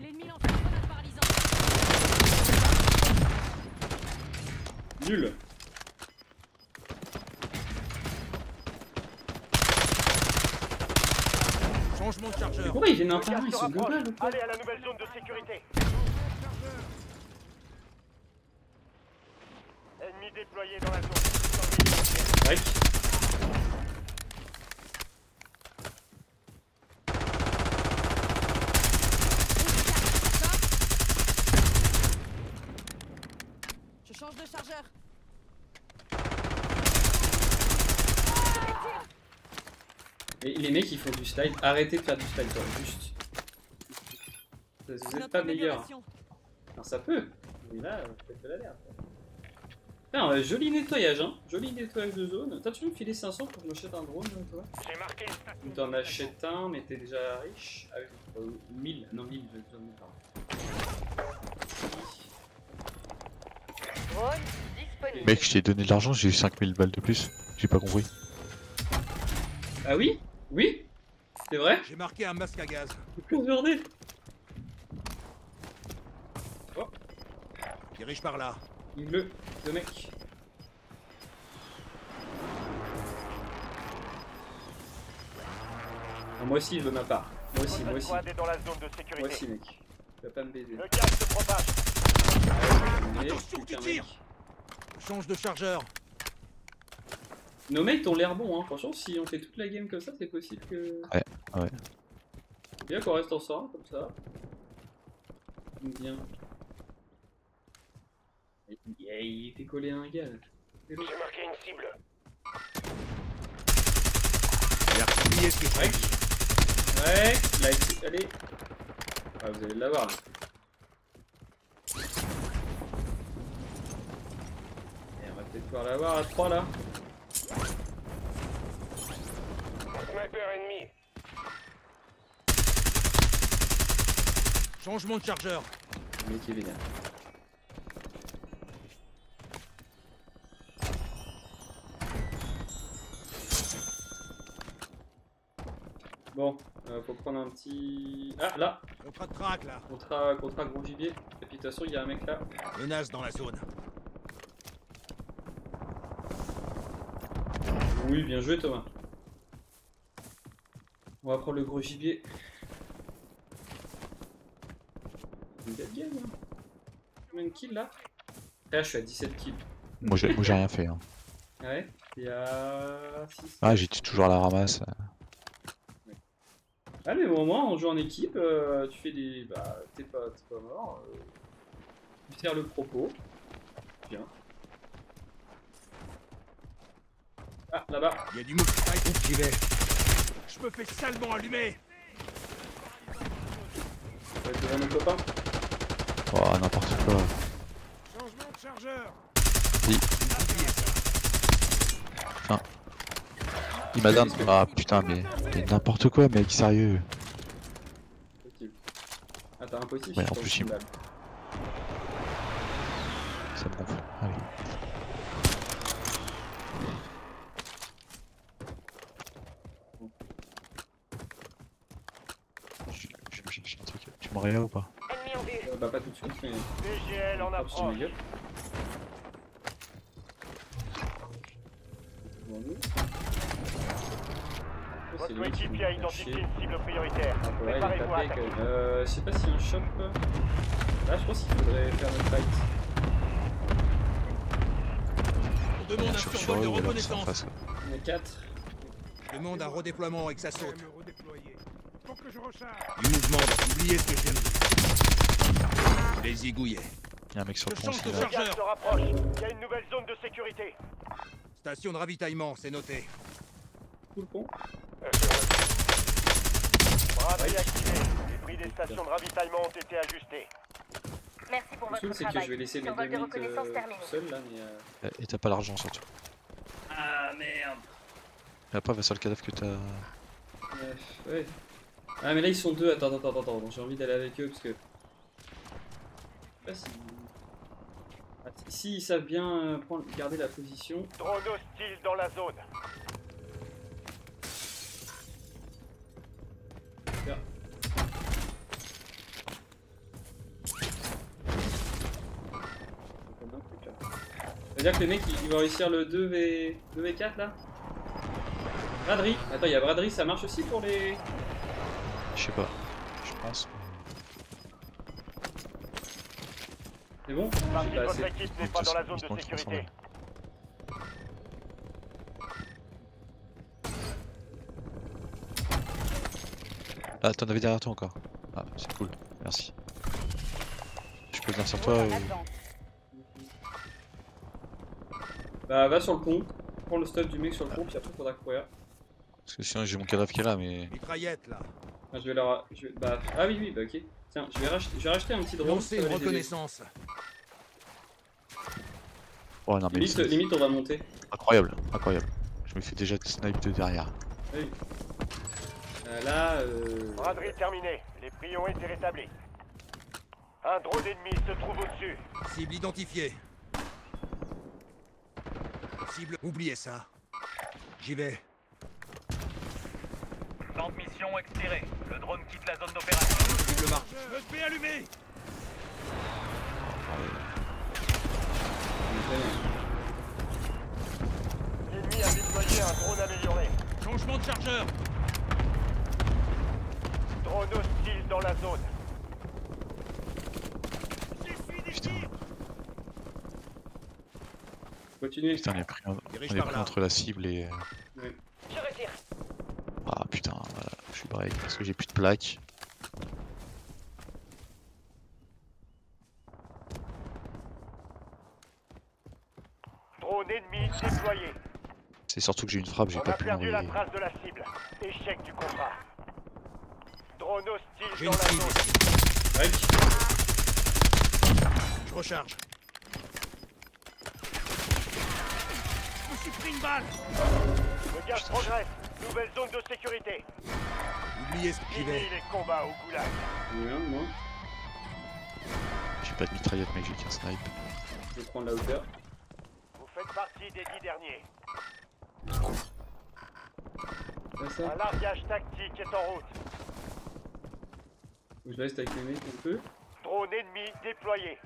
[SPEAKER 5] L'ennemi lance une grenade paralysante.
[SPEAKER 2] Nul.
[SPEAKER 4] Changement de
[SPEAKER 2] Mais
[SPEAKER 4] chargeur.
[SPEAKER 2] pourquoi ils viennent un
[SPEAKER 3] Le
[SPEAKER 2] par un?
[SPEAKER 3] gaz
[SPEAKER 2] Ils
[SPEAKER 3] se
[SPEAKER 2] sont
[SPEAKER 3] rapproche.
[SPEAKER 2] globales ou quoi?
[SPEAKER 3] Allez à la nouvelle zone de sécurité. Ennemi déployé dans la zone. Surveillez.
[SPEAKER 2] Break.
[SPEAKER 5] Je change de chargeur.
[SPEAKER 2] Et les mecs ils font du slide. Arrêtez de faire du slide quoi. Juste. Vous êtes
[SPEAKER 5] Notre
[SPEAKER 2] pas meilleur.
[SPEAKER 5] amélioration.
[SPEAKER 2] Alors ça peut. Mais là, faites de la merde. Putain, joli nettoyage hein. Joli nettoyage de zone. Toi tu peux me filer 500 pour que je m'achète un drone toi?
[SPEAKER 3] J'ai marqué une station.
[SPEAKER 2] Ou t'en achètes un mais t'es déjà riche? Ah oui, 1000. Non 1000, je vais te donner pardon.
[SPEAKER 6] Drone disponible.
[SPEAKER 1] Mec, je t'ai donné de l'argent, j'ai eu 5000 balles de plus. J'ai pas compris.
[SPEAKER 2] Ah oui? Oui? C'est vrai?
[SPEAKER 4] J'ai marqué un masque à gaz.
[SPEAKER 2] Regardez.
[SPEAKER 4] Dirige par là.
[SPEAKER 2] Il bleu, deux mecs. Ah, moi aussi je veux ma part. Moi aussi, moi
[SPEAKER 3] Votre
[SPEAKER 2] aussi.
[SPEAKER 3] squad est dans la zone de
[SPEAKER 2] Moi
[SPEAKER 3] sécurité.
[SPEAKER 2] aussi mec. Tu vas pas me baiser.
[SPEAKER 3] Le gaz se propage.
[SPEAKER 2] Mais,
[SPEAKER 4] Attention,
[SPEAKER 2] putain,
[SPEAKER 4] tu tires.
[SPEAKER 2] mec.
[SPEAKER 4] Change de chargeur.
[SPEAKER 2] Nos mecs ont l'air bons hein. Franchement si on fait toute la game comme ça c'est possible que...
[SPEAKER 1] Ouais.
[SPEAKER 2] Bien qu'on reste ensemble comme ça. Bien. Yeah, il fait coller un gars là.
[SPEAKER 3] J'ai marqué une cible.
[SPEAKER 4] Oubliez ce que je
[SPEAKER 2] Ouais.
[SPEAKER 4] dis.
[SPEAKER 2] Ouais, là, allez. Ah, vous allez l'avoir là. Et on va peut-être pouvoir l'avoir à 3 là.
[SPEAKER 3] Sniper ennemi.
[SPEAKER 4] Changement de chargeur.
[SPEAKER 2] Le mec est vénère. Bon, faut prendre un petit... Ah là,
[SPEAKER 4] Contrat de track là.
[SPEAKER 2] contrat gros gibier. Et puis de toute façon il y a un mec là.
[SPEAKER 4] Menace dans la zone.
[SPEAKER 2] Oui, bien joué Thomas. On va prendre le gros gibier. Une belle game hein. Combien de kills là? Là je suis à 17 kills.
[SPEAKER 1] Moi j'ai rien fait. Hein.
[SPEAKER 2] Ah ouais, il y a 6.
[SPEAKER 1] Ah, j'étais toujours à la ramasse.
[SPEAKER 2] Ah mais au moins on joue en équipe, tu fais des... Bah t'es pas mort. Tu sers le propos. Bien. Ah là-bas.
[SPEAKER 4] Il y a du mouvement. J'y vais. Je me fais salement allumer.
[SPEAKER 2] Ça va être devant nos copains.
[SPEAKER 1] Oh, n'importe quoi.
[SPEAKER 4] Changement de chargeur.
[SPEAKER 1] Il m'a donné. Ah putain, mais n'importe quoi, mec, sérieux.
[SPEAKER 2] Impossible. Ah t'as impossible.
[SPEAKER 1] Ouais,
[SPEAKER 2] je
[SPEAKER 1] en
[SPEAKER 2] suis
[SPEAKER 1] plus,
[SPEAKER 2] sur
[SPEAKER 1] il-
[SPEAKER 2] le balle.
[SPEAKER 1] Ça me gonfle. Allez. Je cherche un truc. Tu m'aurais là ou pas?
[SPEAKER 6] Ennemi en vue.
[SPEAKER 2] Bah pas tout de suite, mais...
[SPEAKER 3] VGL en
[SPEAKER 2] hop, sur le
[SPEAKER 3] approche.
[SPEAKER 2] milieu. Bon, nous. Oh, c'est
[SPEAKER 3] Votre
[SPEAKER 2] lui qui
[SPEAKER 3] équipier
[SPEAKER 2] nous
[SPEAKER 3] a
[SPEAKER 2] fait
[SPEAKER 3] identifié
[SPEAKER 2] chier.
[SPEAKER 3] une cible prioritaire.
[SPEAKER 2] Ah, ouais, il est
[SPEAKER 3] Préparez-vous à
[SPEAKER 2] tapé
[SPEAKER 3] attaquer.
[SPEAKER 2] quand même. Je sais pas s'il y a un shop. Là, je pense qu'il faudrait faire notre fight.
[SPEAKER 4] On demande un
[SPEAKER 1] Sur
[SPEAKER 4] survol de
[SPEAKER 1] eux ou alors c'est en
[SPEAKER 4] reconnaissance.
[SPEAKER 1] face. Ouais.
[SPEAKER 2] On est 4.
[SPEAKER 4] Demande un redéploiement et que ça saute.
[SPEAKER 3] Faut que je recharge.
[SPEAKER 4] Du mouvement, oubliez ce que je viens de dire. Les zigouillets.
[SPEAKER 1] Il y a un mec sur le
[SPEAKER 4] Je
[SPEAKER 1] pont
[SPEAKER 4] change
[SPEAKER 1] aussi
[SPEAKER 4] de
[SPEAKER 1] là.
[SPEAKER 3] Le gaz se rapproche. Il y a une nouvelle zone de sécurité.
[SPEAKER 4] Station de ravitaillement, c'est noté.
[SPEAKER 2] Tout le pont.
[SPEAKER 3] Braderie activé. Les prix des stations de ravitaillement ont été ajustés.
[SPEAKER 6] Merci pour
[SPEAKER 2] Le
[SPEAKER 6] votre
[SPEAKER 2] truc, c'est que
[SPEAKER 6] travail.
[SPEAKER 2] je vais laisser mes
[SPEAKER 6] Survol
[SPEAKER 2] 2
[SPEAKER 6] de
[SPEAKER 2] minutes
[SPEAKER 6] reconnaissance terminé.
[SPEAKER 2] tout seul là, mais.
[SPEAKER 1] Et t'as pas l'argent surtout.
[SPEAKER 2] Ah merde.
[SPEAKER 1] Y'a pas, va sur le cadavre que t'as.
[SPEAKER 2] Ouais. Ah, mais là ils sont 2. Attends. Donc, j'ai envie d'aller avec eux parce que. Je sais pas si. Ah, si ils savent bien garder la position.
[SPEAKER 3] Drone hostile dans la zone.
[SPEAKER 2] Super. Ça veut dire que les mecs ils vont réussir le 2v4 là. Braderie. Attends, il y a braderie, ça marche aussi pour les.
[SPEAKER 1] Je sais pas. Je pense.
[SPEAKER 2] C'est bon?
[SPEAKER 3] Partie
[SPEAKER 2] J'ai
[SPEAKER 3] de
[SPEAKER 2] pas
[SPEAKER 3] votre
[SPEAKER 2] assez.
[SPEAKER 3] équipe n'est pas dans la zone de sécurité.
[SPEAKER 1] Ah, t'en avais derrière toi encore. Ah, c'est cool. Merci. Je peux venir sur toi ou...
[SPEAKER 2] Bah va sur le pont. Prends le stuff du mec sur le pont, puis après faudra courir.
[SPEAKER 1] Parce que sinon j'ai mon cadavre qui est là, mais...
[SPEAKER 4] Mitraillette là.
[SPEAKER 2] Ah, je vais leur. Bah. Ah oui, bah ok. Tiens, je vais racheter un petit drone.
[SPEAKER 4] Lancez
[SPEAKER 2] ça va
[SPEAKER 4] une
[SPEAKER 2] les aider.
[SPEAKER 4] reconnaissance.
[SPEAKER 1] Oh non mais...
[SPEAKER 2] Limite, on va monter.
[SPEAKER 1] Incroyable, incroyable. Je me fais déjà snipe de derrière.
[SPEAKER 2] Oui. Là,
[SPEAKER 3] Braderie terminée. Les prix ont été rétablis. Un drone ennemi se trouve au-dessus.
[SPEAKER 4] Cible identifiée. Cible, oubliez ça. J'y vais.
[SPEAKER 3] Plan de mission expiré. Le drone quitte la zone d'opération.
[SPEAKER 4] Cible marque.
[SPEAKER 3] ESP allumé. L'ennemi a déployé un drone amélioré.
[SPEAKER 4] Changement de chargeur.
[SPEAKER 3] Drone hostile dans la zone.
[SPEAKER 1] Putain,
[SPEAKER 2] continuez.
[SPEAKER 1] putain, on est pris,
[SPEAKER 4] Dirige
[SPEAKER 1] on est
[SPEAKER 4] par
[SPEAKER 1] pris
[SPEAKER 4] là.
[SPEAKER 1] entre la cible et...
[SPEAKER 2] Ouais.
[SPEAKER 6] Je retire.
[SPEAKER 1] Ah putain, voilà, je suis break parce que j'ai plus de plaques.
[SPEAKER 3] Drone ennemi déployé.
[SPEAKER 1] C'est surtout que j'ai une frappe, j'ai
[SPEAKER 3] On
[SPEAKER 1] pas
[SPEAKER 3] a
[SPEAKER 1] pu
[SPEAKER 3] perdu la
[SPEAKER 1] l'envoyer.
[SPEAKER 3] trace de la cible. Échec du contrat. Drone hostile
[SPEAKER 4] J'ai
[SPEAKER 3] dans
[SPEAKER 4] une
[SPEAKER 3] la
[SPEAKER 4] cible.
[SPEAKER 3] zone.
[SPEAKER 2] Break.
[SPEAKER 4] Je recharge.
[SPEAKER 3] Je me suis pris une balle. Le gaz progresse. Nouvelle zone de sécurité.
[SPEAKER 4] Oubliez ce que j'y
[SPEAKER 3] Fini
[SPEAKER 4] vais.
[SPEAKER 3] les combats au goulag.
[SPEAKER 2] Bien, moi.
[SPEAKER 1] J'ai pas de mitraillette mec, j'ai qu'un snipe.
[SPEAKER 2] Je vais prendre la hauteur.
[SPEAKER 3] Vous faites partie des 10 derniers.
[SPEAKER 2] Là, ça.
[SPEAKER 3] Un largage tactique est en route.
[SPEAKER 2] Faut que je reste avec les mecs un peu.
[SPEAKER 3] Drone ennemi déployé.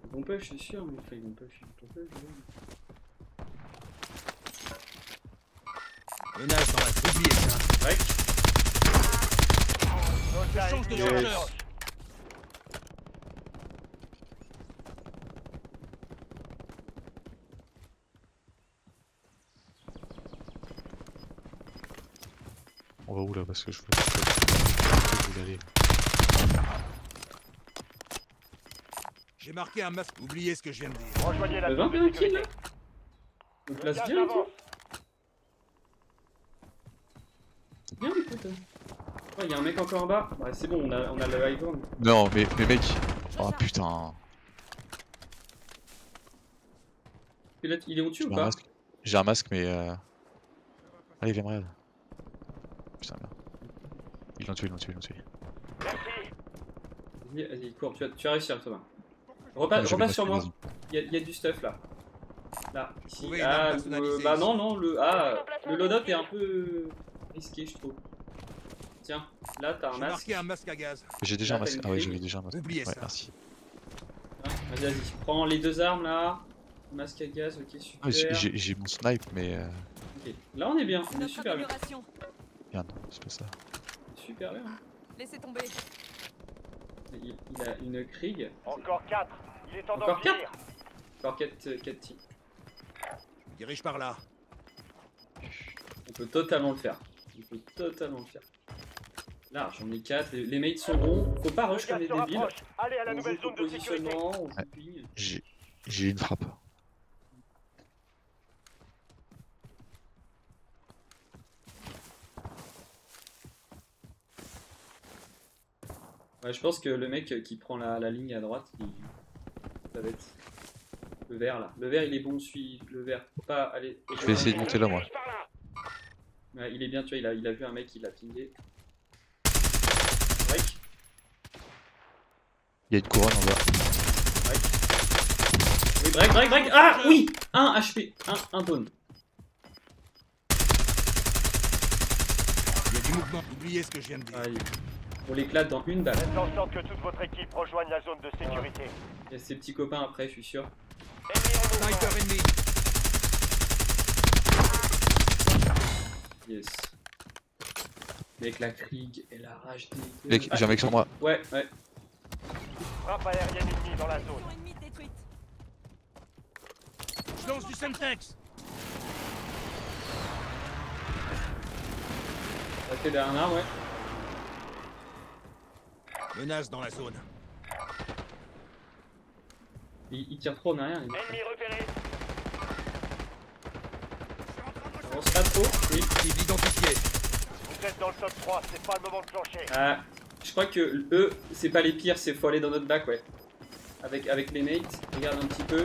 [SPEAKER 2] Ils vont push, je suis sûr, mais enfin, ils vont push.
[SPEAKER 4] Menace dans la... Oubliez ça.
[SPEAKER 2] Break.
[SPEAKER 3] Soldat
[SPEAKER 4] change de
[SPEAKER 3] ennemi en
[SPEAKER 4] chargeur.
[SPEAKER 3] approche.
[SPEAKER 1] On va où là parce que je veux aller.
[SPEAKER 4] J'ai marqué un masque. Oubliez ce que je viens de dire.
[SPEAKER 3] Rejoignez la
[SPEAKER 2] Le
[SPEAKER 3] zone de
[SPEAKER 2] 21 kills
[SPEAKER 3] sécurité.
[SPEAKER 2] là. On
[SPEAKER 3] Le
[SPEAKER 2] place
[SPEAKER 3] gaz
[SPEAKER 2] bien et tout.
[SPEAKER 3] avance.
[SPEAKER 2] Bien écoute. Ouais, il y a un mec encore en bas. Ouais, c'est bon, on a le high ground.
[SPEAKER 1] Non mais mec. Oh putain.
[SPEAKER 2] Et là, il est au-dessus ou
[SPEAKER 1] J'ai un
[SPEAKER 2] pas?
[SPEAKER 1] masque. J'ai un masque mais allez viens me regarde. Putain merde. Ils l'ont tué.
[SPEAKER 3] Merci.
[SPEAKER 2] Vas-y, cours, tu vas réussir, Thomas.
[SPEAKER 1] Ouais,
[SPEAKER 2] Repasse
[SPEAKER 1] j'ai
[SPEAKER 2] sur
[SPEAKER 1] le
[SPEAKER 2] moi.
[SPEAKER 1] masque,
[SPEAKER 2] Il y a du stuff là. Là, ici.
[SPEAKER 4] Trouvez une arme
[SPEAKER 2] Ah,
[SPEAKER 4] personnalisée
[SPEAKER 2] bah
[SPEAKER 4] ici.
[SPEAKER 2] non, le loadout est un peu risqué, je trouve. Tiens, là t'as un
[SPEAKER 4] J'ai
[SPEAKER 2] masque.
[SPEAKER 4] marqué un masque à gaz.
[SPEAKER 1] J'ai déjà un
[SPEAKER 2] Là, t'as
[SPEAKER 1] masque.
[SPEAKER 2] une
[SPEAKER 1] Ah ouais,
[SPEAKER 2] grille.
[SPEAKER 1] j'avais déjà un masque.
[SPEAKER 4] Oubliez
[SPEAKER 1] Ouais,
[SPEAKER 4] ça.
[SPEAKER 1] merci.
[SPEAKER 2] Ah, vas-y, vas-y. Prends les deux armes là. Masque à gaz, ok,
[SPEAKER 1] Ah,
[SPEAKER 2] super.
[SPEAKER 1] j'ai mon snipe, mais.
[SPEAKER 2] Ok, là on est bien,
[SPEAKER 5] C'est
[SPEAKER 2] on est
[SPEAKER 5] notre
[SPEAKER 2] super bien.
[SPEAKER 5] amélioration.
[SPEAKER 1] Regarde, c'est pas ça.
[SPEAKER 2] Super bien.
[SPEAKER 5] Laissez tomber.
[SPEAKER 2] Il a une Krieg.
[SPEAKER 3] Encore 4. Il est temps d'en
[SPEAKER 2] Encore
[SPEAKER 3] finir.
[SPEAKER 2] Encore 4 teams.
[SPEAKER 4] Je me dirige par là.
[SPEAKER 2] On peut totalement le faire. On peut totalement le faire. Là, j'en ai 4. Les mates sont bons. Faut pas
[SPEAKER 3] Le
[SPEAKER 2] rush comme
[SPEAKER 3] gaz
[SPEAKER 2] des
[SPEAKER 3] se
[SPEAKER 2] débiles.
[SPEAKER 3] rapproche. Allez à la
[SPEAKER 2] On
[SPEAKER 3] nouvelle
[SPEAKER 2] joue
[SPEAKER 3] zone
[SPEAKER 2] au
[SPEAKER 3] de sécurité.
[SPEAKER 2] positionnement, on joue ping.
[SPEAKER 1] J'ai une frappe.
[SPEAKER 2] Ouais, je pense que le mec qui prend la ligne à droite, ça va être le vert là. Le vert il est bon, suis le vert. Faut pas aller.
[SPEAKER 1] Je vais essayer de monter là, moi.
[SPEAKER 2] Ouais, il est bien, tu vois, il a vu un mec, il l'a pingé. Break.
[SPEAKER 1] Il y a une couronne en bas.
[SPEAKER 2] Break. Oui, break, break, break. Ah oui, 1 HP, 1 down.
[SPEAKER 4] Il y a du mouvement. Oubliez ce que je viens de dire.
[SPEAKER 2] Allez. On l'éclate dans une balle.
[SPEAKER 3] Faites en sorte que toute votre équipe rejoigne la zone de sécurité.
[SPEAKER 2] Il y a ses petits copains après, je suis sûr.
[SPEAKER 3] Ennemi en mouvement.
[SPEAKER 4] Sniper ennemi.
[SPEAKER 2] Yes. Avec la Krieg et la rage des...
[SPEAKER 1] Mec, j'ai un mec sur moi.
[SPEAKER 2] Ouais, ouais.
[SPEAKER 3] Frappe aérienne ennemie dans la zone.
[SPEAKER 5] Mission ennemie détruite.
[SPEAKER 4] Je lance du Semtex.
[SPEAKER 2] Ça fait derrière un arbre, ouais.
[SPEAKER 4] Menace dans la zone.
[SPEAKER 2] Il tire trop en arrière. Il
[SPEAKER 3] Ennemi repéré.
[SPEAKER 2] avance pas trop. Oui.
[SPEAKER 4] Cible identifiée.
[SPEAKER 3] Vous êtes dans le top 3, c'est pas le moment de plancher.
[SPEAKER 2] Ah, je crois que eux, c'est pas les pires, c'est faut aller dans notre bac, ouais. Avec les mates, regarde un petit peu.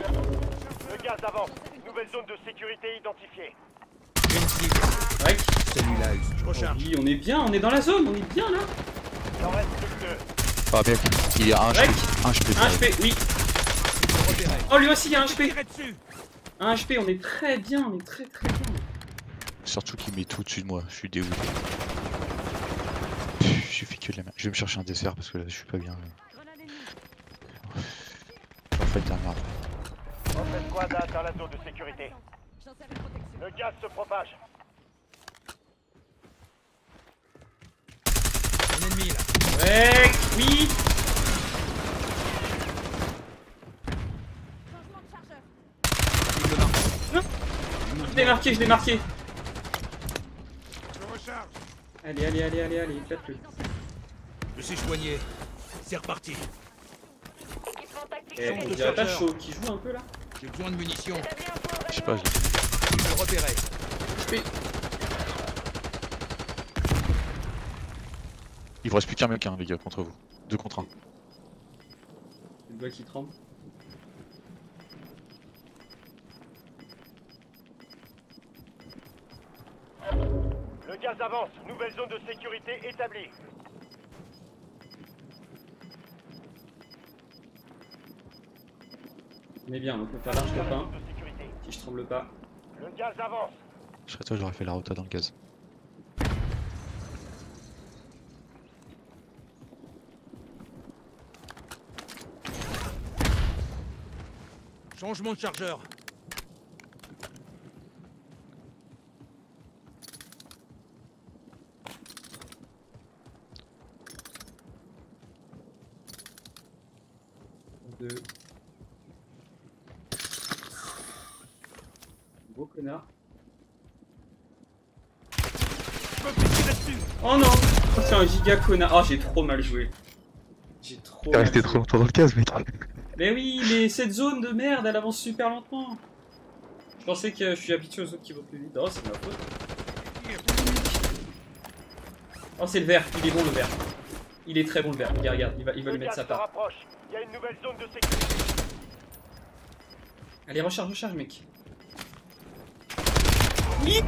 [SPEAKER 3] Le gaz avance. Nouvelle zone de sécurité identifiée.
[SPEAKER 4] J'ai une cible.
[SPEAKER 2] Break.
[SPEAKER 4] Celui-là, je recharge.
[SPEAKER 2] Oui, on est bien, on est dans la zone, on est bien là.
[SPEAKER 3] Il en reste plus que 2.
[SPEAKER 1] Ah mec, il y a un
[SPEAKER 2] Break.
[SPEAKER 1] HP. Un HP.
[SPEAKER 2] 1 HP, oui.
[SPEAKER 4] Repéré.
[SPEAKER 2] Oh, lui aussi, il y a un HP.
[SPEAKER 4] Tirez dessus.
[SPEAKER 2] 1 HP, on est très bien, on est très bien.
[SPEAKER 1] Surtout qu'il met tout au-dessus de moi, je suis dégoûté. J'ai fait que de la merde. Je vais me chercher un dessert parce que là je suis pas bien.
[SPEAKER 5] Grenade ennemie.
[SPEAKER 1] En fait, la merde.
[SPEAKER 3] Votre escouade a atteint la zone de sécurité.
[SPEAKER 5] J'en sers une protection.
[SPEAKER 3] Le gaz se propage.
[SPEAKER 4] Un ennemi là.
[SPEAKER 2] Break, oui.
[SPEAKER 5] Changement de chargeur.
[SPEAKER 4] Cible marquée.
[SPEAKER 2] Je l'ai marqué, je l'ai marqué.
[SPEAKER 4] Je recharge.
[SPEAKER 2] Allez, allez, allez, allez, allez, éclate-le.
[SPEAKER 4] Je suis soigné. C'est reparti.
[SPEAKER 6] Équipement tactique
[SPEAKER 2] Eh, on
[SPEAKER 6] ready.
[SPEAKER 2] dirait pas chaud, qui joue un peu là.
[SPEAKER 4] J'ai besoin de munitions.
[SPEAKER 6] Établis un point
[SPEAKER 1] Je sais pas,
[SPEAKER 4] Je le repérais.
[SPEAKER 1] il vous reste plus qu'un mec, hein, les gars, contre vous. 2 contre 1.
[SPEAKER 2] Le doigt qui tremble.
[SPEAKER 3] Le gaz avance. Nouvelle zone de sécurité établie.
[SPEAKER 2] On est bien, donc on peut faire large
[SPEAKER 3] Dans la
[SPEAKER 2] copain.
[SPEAKER 3] zone de sécurité.
[SPEAKER 2] Si je tremble pas.
[SPEAKER 3] Le gaz avance.
[SPEAKER 1] Je serais toi, j'aurais fait la rota dans le gaz.
[SPEAKER 4] Changement de chargeur.
[SPEAKER 2] Deux. Gros connard.
[SPEAKER 4] Je me fais tirer dessus.
[SPEAKER 2] Oh non, oh, c'est un giga connard. Oh, j'ai trop mal joué. J'ai trop mal joué.
[SPEAKER 1] longtemps dans le gaz, mec.
[SPEAKER 2] Mais oui, mais cette zone de merde, elle avance super lentement. Je pensais que je suis habitué aux zones qui vont plus vite. Oh, c'est ma faute. Oh, c'est le vert. Il est bon, le vert. Il est très bon, le vert. Regarde, regarde, il va
[SPEAKER 3] Le
[SPEAKER 2] lui mettre
[SPEAKER 3] gaz
[SPEAKER 2] sa
[SPEAKER 3] se
[SPEAKER 2] part.
[SPEAKER 3] rapproche. Il y a une nouvelle zone de sécurité.
[SPEAKER 2] Allez, recharge, recharge, mec. Oui.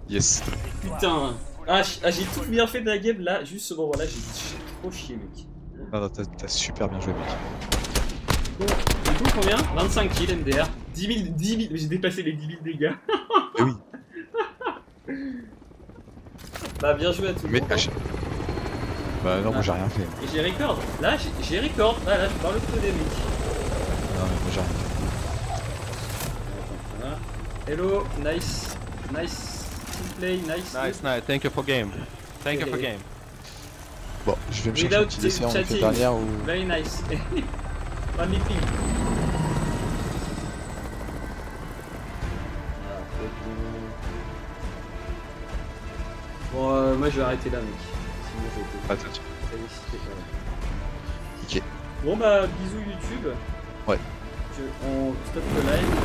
[SPEAKER 1] Yes.
[SPEAKER 2] Putain. Ah, j'ai tout bien fait de la game là. Juste ce moment-là, j'ai trop chié, mec.
[SPEAKER 1] Non, non, t'as super bien joué, mec.
[SPEAKER 2] Bon, du coup, combien 25 kills MDR. 10 000, j'ai dépassé les 10 000 dégâts.
[SPEAKER 1] Eh oui.
[SPEAKER 2] Bah, bien joué à tout le
[SPEAKER 1] Mais
[SPEAKER 2] monde.
[SPEAKER 1] Bah non, moi
[SPEAKER 2] Ah.
[SPEAKER 1] j'ai rien fait.
[SPEAKER 2] Et j'ai record. Là, j'ai record. Ah, là, je parle le feu des mecs.
[SPEAKER 1] Non, mais moi j'ai rien fait.
[SPEAKER 2] Voilà. Hello, nice. Nice. Team play, nice.
[SPEAKER 7] Nice, nice. Thank you for game. Thank you for game.
[SPEAKER 1] Bon, je vais me chercher
[SPEAKER 2] Without
[SPEAKER 1] un petit essai en
[SPEAKER 2] chatting.
[SPEAKER 1] dernière ou.
[SPEAKER 2] Very nice. Only ping. Bon, moi je vais arrêter là, mec. Sinon, je vais te
[SPEAKER 1] Pas tout de suite.
[SPEAKER 2] féliciter quand même.
[SPEAKER 1] Ok.
[SPEAKER 2] Bon, bah, bisous YouTube.
[SPEAKER 1] Ouais.
[SPEAKER 2] On stoppe le live.